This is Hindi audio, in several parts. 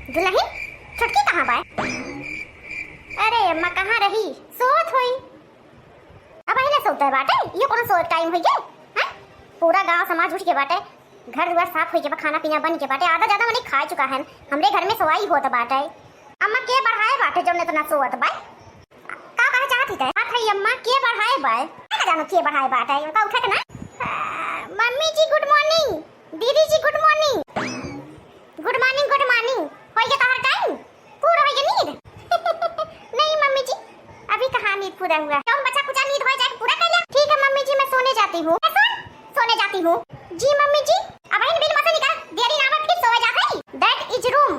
दुल्हन छुटकी कहाँ बा? अरे अम्मा कहाँ रही? सोत हुई। अब अहिले सोते बाटे, ये कौन सोत टाइम हुई है? हैं? पूरा गांव समाज उठ के बाटे, घर द्वार साफ हुई के बा, खाना पीना बन के बाटे, आधा ज्यादा मने खा चुका है। हमरे घर में सोवाई होत बाटे। अम्मा के बढ़ाए बाटे जो ने तो ना सोवत बा? का कहे चाहती है? हां थई अम्मा के बढ़ाए बा? का जानो के बढ़ाए बाटे? उनका उठा के ना। मम्मी जी गुड मॉर्निंग, दीदी जी good morning. Good morning good morning. होई के तोहर टाइम पूरा होई के नींद? नहीं मम्मी जी अभी कहाँ नींद पूरा हुआ। कौन बच्चा कुछ नींद हो जाए पूरा कर लिया। ठीक है मम्मी जी मैं सोने जाती हूँ। सोने जाती हूँ जी मम्मी जी। अब इन बिल मत निकाल, देरी ना मत, फिर सोए जा गई। That is room,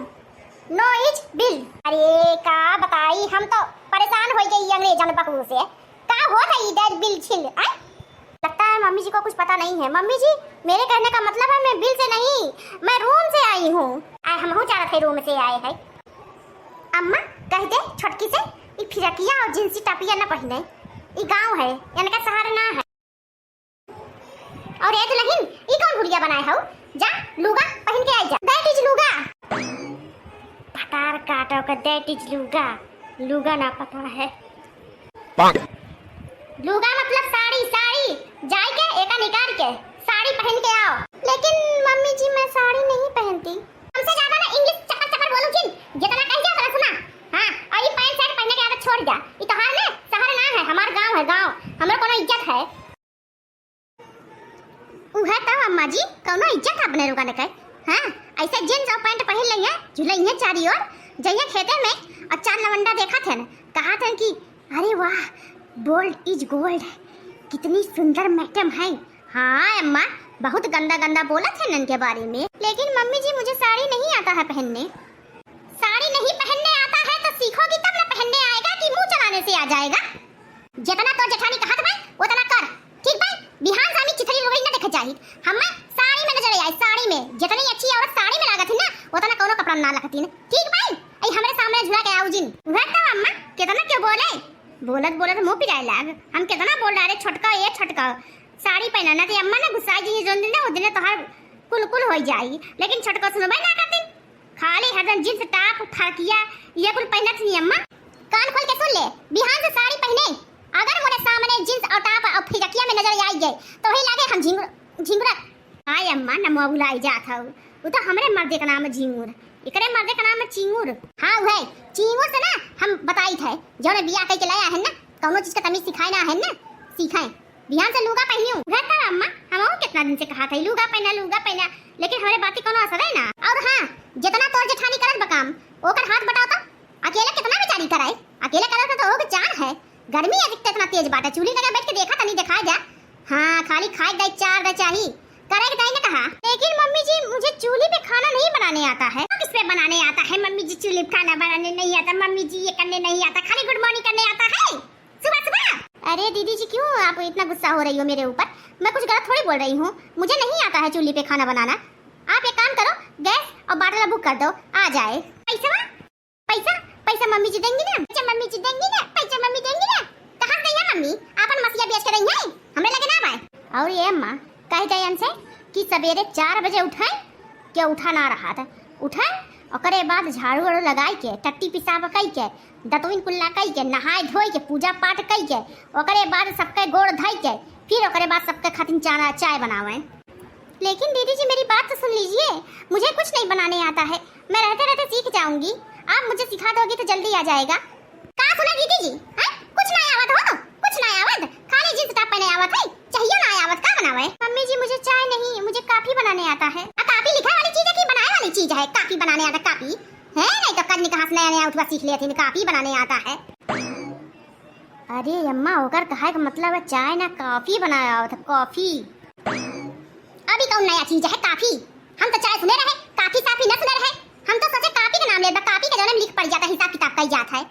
no is bill. अरे का बताई, हम तो परेशान हो गई अंग्रेजन बकू से। का हो गई दैट बिल छिल? लगता है मम्मी जी को कुछ पता नहीं है। मम्मी जी मेरे कहने का मतलब है मैं बिल से नहीं, मैं रूम से आई हूँ। हम हो जा रहे रूम से आए हैं। अम्मा कह दे छटकी से ई फिरकिया और जींसी टपिया ना पहने। ई गांव है, इनका शहर ना है। और ये दुल्हन ई कौन गुड़िया बनाए हो? जा लुगा पहन के आई जा। दैट इज लुगा। पतार काटो का दैट इज लुगा। लुगा ना पता है। लुगा मतलब साड़ी। साड़ी जाए के एका निकाल के साड़ी पहन के आओ। लेकिन मम्मी जी मैं साड़ी नहीं पहनती। हमसे ज्यादा ना इंग्लिश चक्कर चक्कर बोलू जिन जितना कह जा उतना सुना। हां और ये पैंट शर्ट पहनने के आदत छोड़ जा। ये तो है ना शहर ना है, हमार गांव है। गांव हमरा कोनो इज्जत है। उहे त अम्मा जी कोनो इज्जत अपने रुका ने कह। हां ऐसे जींस और पैंट पहन लइए, झुलइए चारी ओर जइए खेते में और चार लवंडा देखा थे न, कहा थे कि अरे वाह बोल्ड इज गोल्ड, कितनी सुंदर मैडम है। हाँ अम्मा बहुत गंदा गंदा बोला थे इनके बारे में। लेकिन मम्मी जी मुझे साड़ी नहीं आता है पहनने। साड़ी नहीं पहनने आता है तो सीखोगी तब ना पहनने आएगा कि मुंह चलाने से आ जाएगा। जितना तो जेठानी कहत भाई उतना कर, ठीक भाई? बिहान सामी चिथरी रोई ना देखे चाहिए। हम साड़ी में नजर आई, साड़ी में जितनी अच्छी औरत साड़ी में लागत है ना उतना कोनो कपड़ा ना लगती है, ठीक भाई? आई हमरे सामने झुला के आओ जिन। वह तो अम्मा कितना क्यों बोले, बोलत बोलत मुंह पिराए लाग। हम कितना बोल रहे छोटका ये छोटका साड़ी पहनना थी। अम्मा ने गुस्सा जी जोन दिन वो दिन तो हर कुल हो जाएगी। लेकिन छोटका सुनो भाई ना करती, खाली हरदम जींस टॉप फरकिया ये कुल पहनना थी। अम्मा कान खोल के सुन ले, बिहान से साड़ी पहने अगर मोरे सामने जींस और टॉप और फिरकिया में नजर आई जाए तो वही लागे हम झिंगुरा। हाय अम्मा न मुंह बुलाई जात हूं। वो तो हमरे मर्दे का नाम है झिंगुर, एकरे मर्दे का नाम है चिंगुर। हां वही चिंगुर से ना हम बताई थे जोने बियाह कई के लाया है ना, कौनो चीज का तमीज सिखाए ना है ना, सिखाए। बिहान से लुगा पहनियो घर का अम्मा हम कितना दिन से कहा था लुगा पहना, लेकिन हमारे बात कोनो असर है ना। और हां जितना तोर जेठानी करत बकाम ओकर हाथ बटाओ तो अकेले कितना बेचारी कराए। अकेले करत तो ओके जान है। गर्मी अधिकता इतना तेज बाटा, चूल्ही लगा बैठ के देखा तनी दिखाए जा। हां खाली खाए दे चार दे चाहिए करे के ने कहा। लेकिन मम्मी जी मुझे चूल्ही पे खाना नहीं बनाने आता है। किस पे बनाने आता है मम्मी जी? चूल्ही पे खाना बनाने नहीं आता मम्मी जी, ये करने नहीं आता, खाली गुड मॉर्निंग करने आता है सुबह सुबह। अरे दीदी जी क्यों आप इतना गुस्सा हो रही हो मेरे ऊपर? मैं कुछ गलत थोड़ी बोल रही हूँ। मुझे नहीं आता है चूल्ही पे खाना बनाना। आप एक काम करो गैस और बाटला बुक कर दो, आ जाए। पैसा पैसा पैसा मम्मी जी देंगी ना? पैसा मम्मी जी देंगी ना? पैसा मम्मी देंगी ना? कहाँ गई है मम्मी? आपन मसिया बेच के रही है, हमरे लगे ना भाई। और ये अम्मा कह गए हमसे कि सवेरे 4 बजे उठाए, क्या उठा ना रहा था। उठाए और करे बाद झाड़ू वाड़ू लगाई के टट्टी पिसाब कई के दतुइन कुल्ला कई के नहाए धोई के पूजा पाठ कई के ओकरे बाद सबके गोड़ धई के फिर ओकरे बाद सबके खातिर चाय बनावे। लेकिन दीदी जी मेरी बात तो सुन लीजिए, मुझे कुछ नहीं बनाने आता है। मैं रहते रहते सीख जाऊंगी, आप मुझे सिखा दोगी तो जल्दी आ जाएगा। का सुना दीदी जी? हैं कुछ ना आवत हो, कुछ ना आवत, खाली जींस टॉप पहने आवत है, चाहिए ना आवत का बनावे? मम्मी जी मुझे चाय नहीं, मुझे कॉफी बनाने आता है। कॉफी लिखा वाली चीज है कि बनाए वाली चीज है? कॉफी बनाने आता कॉफी है नहीं तो कल कहां से नया उठवा सीख लिया थी कॉफी बनाने आता है। अरे अम्मा ओकर कहे का मतलब है चाय ना कॉफी बनाया था, कॉफी। अभी कौन नया चीज है कॉफी? हम तो चाय सुने रहे, कॉफी साफी न सुने रहे। हम तो सोचे कॉफी का नाम ले, कॉफी का जन्म लिख पड़ जाता, हिसाब किताब कई जाता है।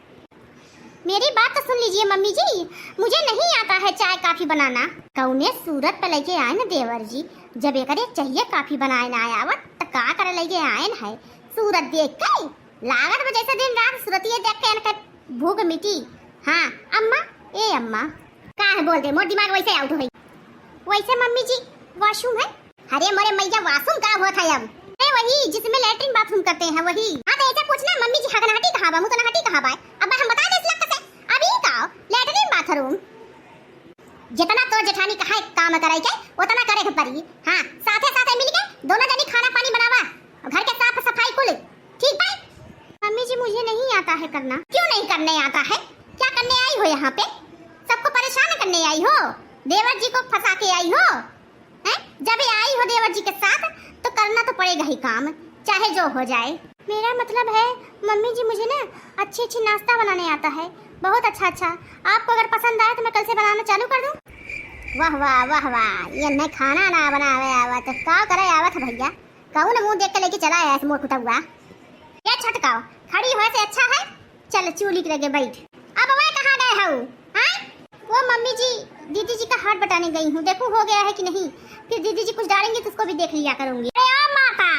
मेरी बात तो सुन लीजिए मम्मी जी, मुझे नहीं आता है चाय कॉफी बनाना। कौने सूरत पे लेके आए न देवर जी, जब एकरे चाहिए कॉफी बनाए ना आवत तो का करे लेके आए है? सूरत देख के लागत में जैसे दिन रात सूरतिये देख के इनका भूख मिटी। हाँ अम्मा ए अम्मा का है बोल दे, मोर दिमाग वैसे आउट हो। वैसे मम्मी जी वॉशरूम है? अरे मोरे मैया वॉशरूम का होता है अब? अरे वही जिसमें लैट्रिन बाथरूम करते हैं वही। हाँ तो ऐसे है करना। क्यों नहीं करने आता है? क्या करने आई हो यहाँ पे? सबको परेशान करने आई हो? देवर जी को फंसा के आई हो? हैं? जब आई हो देवर जी के साथ तो करना तो पड़ेगा ही काम, चाहे जो हो जाए। मेरा मतलब है मम्मी जी, मुझे ना अच्छी अच्छी नाश्ता बनाने आता है, बहुत अच्छा अच्छा। आपको अगर पसंद आए तो मैं कल से बनाना चालू कर दूं। वाह वाह वाह वाह, ये मैं खाना ना बनावे आवा तो का करे आवत भैया? कहूं ना मुंह देख के लेके चला आया मोर कुटा हुआ। ये छटकाओ, खड़ी होए से अच्छा है चल चूली के लगे बैठ। अब मैं कहां गए हूं? हैं? वो मम्मी जी दीदी जी का हाथ बटाने गई हूं, देखूं हो गया है कि नहीं, फिर दीदी जी कुछ डालेंगे तो उसको भी देख लिया करूंगी। अरे ओ माता,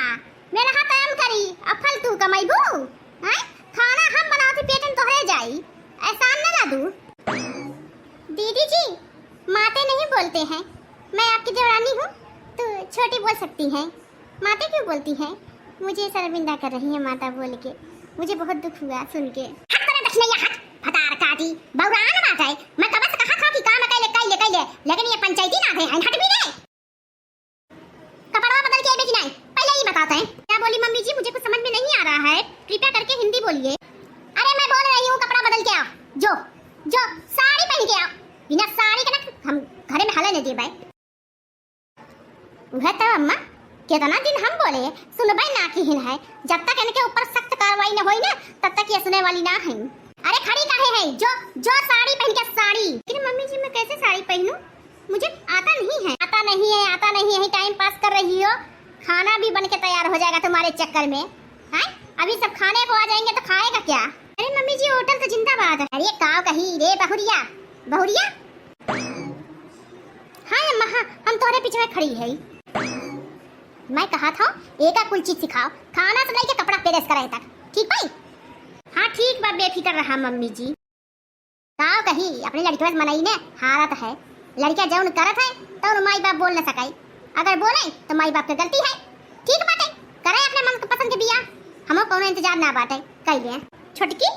मेरा हाथ आम करी अब फल तू कमाईबू? हैं? खाना हम बनाते पेटन तो रह जाई, एहसान ना ला दूं। दीदी जी माते नहीं बोलते हैं, मैं आपकी देवरानी हूँ तो छोटी बोल सकती हैं। माते क्यों बोलती हैं? मुझे शर्मिंदा कर रही है माता बोल के, मुझे बहुत दुख हुआ सुन के। हट करे दक्षिणैया हट, फटार काटी बौरान बात है। मैं कब से कहा था कि काम कैले लेकिन ये पंचायती ना है, हट भी दे। कपड़ा बदल के बेटी नहीं, पहले ही बताते हैं। क्या बोली मम्मी जी? मुझे कुछ समझ में नहीं आ रहा है, कृपया करके हिंदी बोलिए। अरे मैं बोल रही हूँ कपड़ा बदल के आओ, जो जो साड़ी पहन के आओ। बिना साड़ी के ना हम घरे में हले नहीं दे भाई। वह तो अम्मा कितना दिन हम बोले सुनबाई ना की हिन है, जब तक इनके ऊपर सख्त कार्रवाई न होई ना तब तक ये सुने वाली ना है। अरे खड़ी काहे है? जो जो साड़ी पहन के साड़ी। लेकिन मम्मी जी मैं कैसे साड़ी पहनूं? मुझे आता नहीं है, टाइम पास कर रही हो। खाना भी बन के तैयार हो जाएगा तुम्हारे चक्कर में। हैं? अभी सब खाने को आ जाएंगे तो खाएगा क्या? अरे मम्मी जी होटल तो जिंदाबाद है। अरे काव कही रे बहुरिया बहुरिया। हाँ अम्मा हाँ, हम तुम्हारे पीछे में खड़ी है। मैं कहा था एक कुल चीज सिखाओ, खाना से लेके कपड़ा प्रेस करे तक, ठीक भाई? हाँ ठीक बा, बेफिक्र रहा मम्मी जी। काव कही अपनी लड़की मनाई ने हारत है, लड़किया जौन करत है तो माई बाप बोल न सकाई, अगर बोले तो माई बाप की गलती है। ठीक बाटे, करे अपने मन पसंद के बिया, हमो कोनो इंतजार ना बाटे कई ले। छोटकी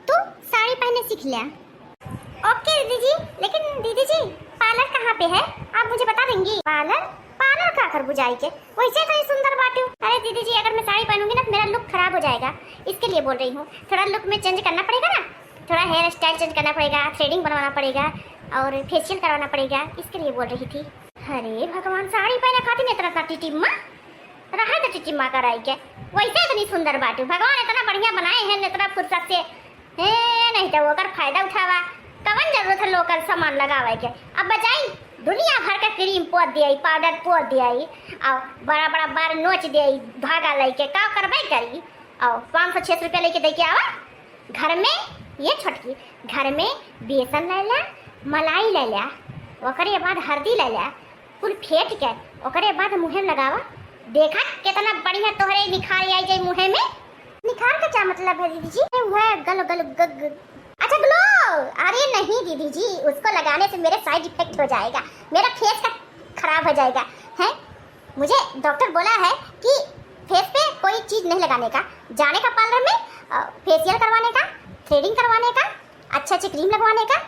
तू साड़ी पहनने सीख ले। ओके दीदी जी, लेकिन दीदी जी पार्लर कहाँ पे है आप मुझे बता देंगी? पार्लर का कर बुझाई के वैसे तो सुंदर बाटू। अरे दीदी जी अगर मैं साड़ी पहनूंगी ना तो मेरा लुक खराब हो जाएगा, इसके लिए बोल रही हूँ। थोड़ा लुक में चेंज करना पड़ेगा ना, थोड़ा हेयर स्टाइल चेंज करना पड़ेगा, थ्रेडिंग बनवाना पड़ेगा और फेशियल करवाना पड़ेगा, इसके लिए बोल रही थी। अरे भगवान, साड़ी पहने खाती इतना टिटिम्मा रहा तो टिटिम्मा कराई के वैसे इतनी सुंदर बाटू। भगवान इतना बढ़िया बनाए हैं, इतना फुर्सत से नहीं तो वो कर फायदा उठावा, कवन जरूरत है लोकल सामान लगावे के। अब बचाई दुनिया भर का क्रीम पोत दिया, पाउडर पोत दिया और बड़ा बड़ा बार नोच दिया, धागा लेके का करवाई करी और 500-600 रुपया लेके दे के आवा। घर में ये छोटकी घर में बेसन ले ला, मलाई ले ला, ओकरे बाद हल्दी ले ला, कुल फेंट के ओकरे बाद मुँह में लगावा। देखा कितना बढ़िया तोहरे निखार आई जाए मुँह में। निखार का क्या मतलब है दीदी जी? वह गल गल गग, अच्छा ग्लो। अरे नहीं दीदी जी, उसको लगाने से मेरे साइड इफेक्ट हो जाएगा, मेरा फेस का खराब हो जाएगा है। मुझे डॉक्टर बोला है कि फेस पे कोई चीज नहीं लगाने का, जाने का पार्लर में फेशियल करवाने का, थ्रेडिंग करवाने का, अच्छे क्रीम लगवाने का।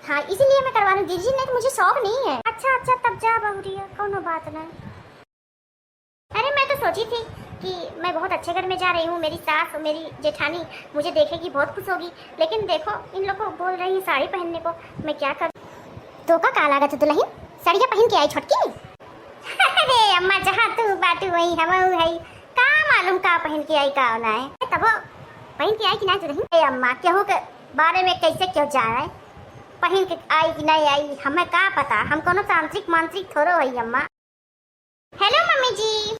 हाँ इसीलिए मैं करवा रही हूँ दीदी जी, नहीं तो मुझे शौक नहीं है। अच्छा तब जा बहुरिया, कोनो बात नहीं। अरे मैं तो सोची थी कि मैं बहुत अच्छे घर में जा रही हूँ, मेरी सास और मेरी जेठानी मुझे देखेगी बहुत खुश होगी, लेकिन देखो इन लोगों को बोल रही साड़ी पहनने को, मैं क्या करूँ? तो का लागत है दुल्हन, साड़ियाँ पहन के आई छोटकी। अरे अम्मा जहाँ तू बाटू वही हम है, का मालूम का पहन के आई का होना है, तब पहन के आई कि नहीं दुल्हन? अरे अम्मा केहू के बारे में कैसे क्यों जा रहा है, पहन के आई कि नहीं आई हमें का पता, हम कोनो तांत्रिक मांत्रिक थोड़ो है अम्मा। हेलो मम्मी जी।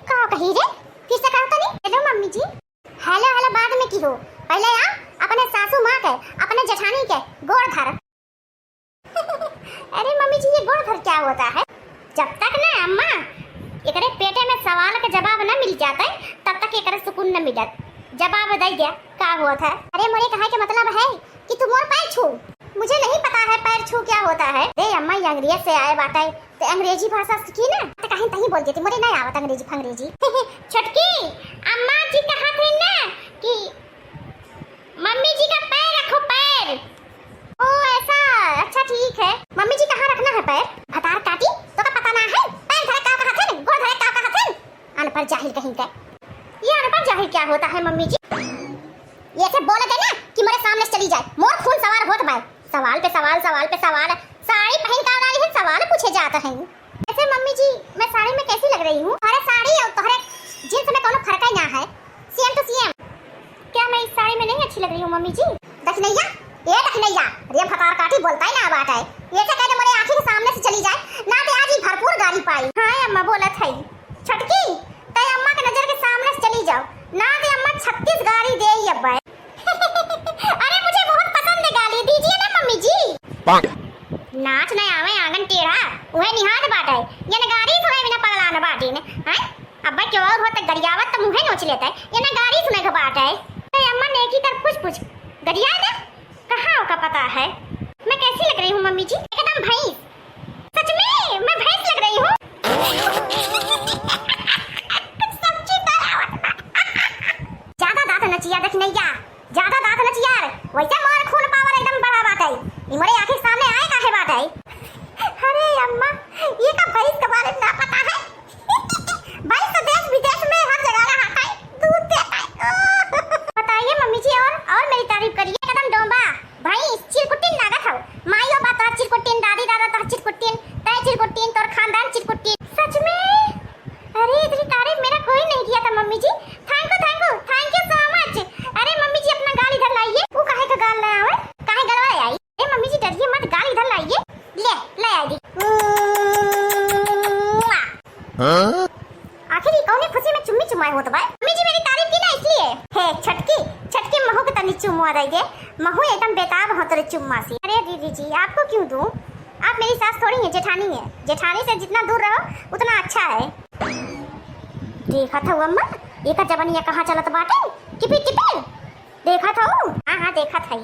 का कही रे? फिर से कहता नहीं? हेलो मम्मी जी। हेलो बाद में की हो, पहले आ अपने सासू माँ के अपने जेठानी के गोड़ धर। अरे मम्मी जी ये गोड़ धर क्या होता है? जब तक ना अम्मा एकरे पेटे में सवाल का जवाब न मिल जाता है तब तक एकरे सुकून न मिलत। जवाब दे दिया का हुआ था? अरे मोरे कहा के मतलब है कि तू मोर पैर छू। मुझे नहीं पता है पैर छू क्या होता है। रे अम्मा ये अंग्रेजी से आए बात है तो अंग्रेजी भाषा सीखी ना, तो कहीं तहीं बोल देती, मुझे नहीं आवत अंग्रेजी फंग्रेजी। छोटकी अम्मा जी कहा थे ना कि मम्मी जी का पैर रखो, पैर। ओ ऐसा, अच्छा ठीक है। मम्मी जी कहाँ रखना है पैर? भतार काटी तो का पता ना है, पैर धरे का कहा थे, गोड़ धरे का कहा थे। अनपढ़ जाहिल कहीं का। ये अनपढ़ जाहिल क्या होता है मम्मी जी? ये से बोले थे ना कि मेरे सामने से चली जाए, मोर खून सवार होत बाय। सवाल पे सवाल, सवाल पे सवाल। साड़ी पहन कर आई है, सवाल पूछे जाता है। ऐसे मम्मी जी मैं साड़ी में कैसी लग रही हूँ? अरे साड़ी और तोहरे जींस में कोनो फर्क ही ना है, सेम टू सेम। क्या मैं इस साड़ी में नहीं अच्छी लग रही हूँ मम्मी जी? दखनैया, ये दखनैया, रे फकार काटी बोलता है ना बात है। ये से कहते मेरे आंखी के सामने से चली जाए, ना ते आज ही भरपूर गाली पाई। हां अम्मा बोला था छटकी, ते अम्मा के नजर के सामने से चली जाओ, ना ते अम्मा 36 गाली दे ही अब्बा। अरे मुझे बहुत पसंद है गाली, दीजिए ना मम्मी जी। नाच नहीं आवे आंगन टेढ़ा, उहे निहात बाटे। ये नगारी सुनाई बिना पगला न बाटी ने, हैं? अब्बा क्यों और होत गरियावत तो मुंहे नोच लेता है। ये नगारी सुनाई का बात है। ते अम्मा ने की कर पूछ गरिया ने कहां का पता है? मैं कैसी लग रही हूं मम्मी जी? एकदम भैंस। सच में मैं भैंस लग रही हूं? सच्ची तरह। ज्यादा दांत नचिया दखनैया, ज्यादा दांत नचिया। वैसे मोर खून पावर एकदम बढ़ा बाटे। इमरे आंखें सामने आए काहे बाटे? अरे अम्मा ये का भैंस के बारे में ना पता है। भैंस तो देश विदेश में हर जगह रहता है, दूध देता है। बताइए मम्मी जी और मेरी तारीफ करिए। एकदम डोंबा भैंस चिरकुटिन लागत हो। माइयो बात चिरकुटिन, दादी दादा तो चिरकुटिन, तय चिरकुटिन, तोर खानदान चिरकुटिन। सच में? अरे इतनी तारीफ मेरा कोई नहीं किया था mummy ji. Thank you so much. अरे मम्मी जी अपना गाल इधर लाइए। वो काहे का गाल ले आवे? काहे गलवाए आई? ए मम्मी जी डरिए मत, गाल इधर लाइए। ले आई दी। आखिर ये कौन खुशी में चुम्मी चुमाए हो तो भाई? मम्मी जी मेरी तारीफ की ना इसलिए। हे छटकी महू के तनी चुम्मा दे दे। महू एकदम बेताब हो तेरे चुम्मा से। अरे दीदी जी आपको क्यों दूं? आप मेरी सास थोड़ी है, जेठानी है। जेठानी से जितना दूर रहो उतना अच्छा है। देखा था अम्मा, एक जवानी कहाँ चलत बाटे? किपी देखा था। हाँ देखा था।